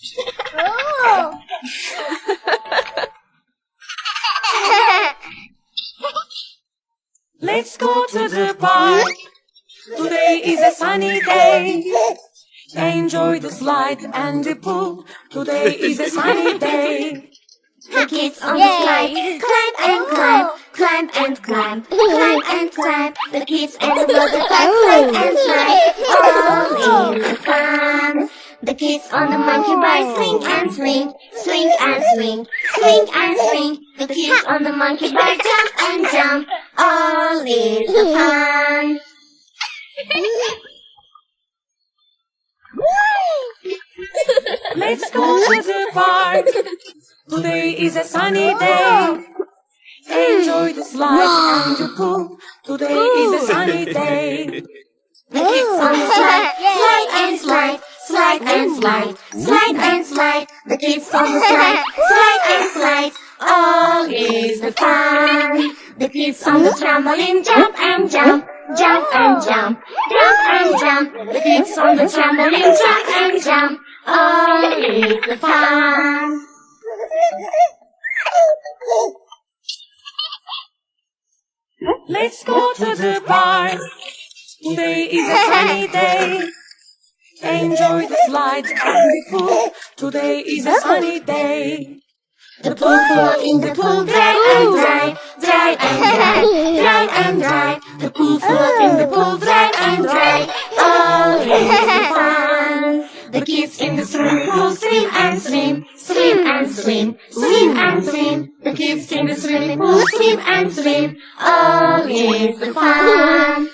Oh. Let's go to the park. Today is a sunny day. Enjoy the slide and the pool. Today is a sunny day. The kids on the slide climb and climb, climb and climb, climb and climb. The kids and the water park slide and slide, all in the fun. The kids on the monkey bar swing and swing, swing and swing, swing and swing. The kids on the monkey bar jump and jump, all in the fun. Let's go to the park. Today is a sunny day. Enjoy the slide and the pool. Today is a sunny day. The kids on the slide, slide and slide, slide and slide, slide and slide. The kids on the slide, slide and slide, all is the fun. The kids on the trampoline jump and jump, jump and jump, jump and jump. The kids on the trampoline jump and jump, all is the fun. Let's go to the park. Today is a sunny day. Enjoy the slide and the pool. Today is a sunny day. The pool floor in the pool dry and dry, dry and dry, dry and dry. The pool floor in the pool dry and dry, all is the fun. The kids in the swimming pool swim and swim, swim and swim, swim and swim. The kids in the swimming pool swim and swim, all is the fun.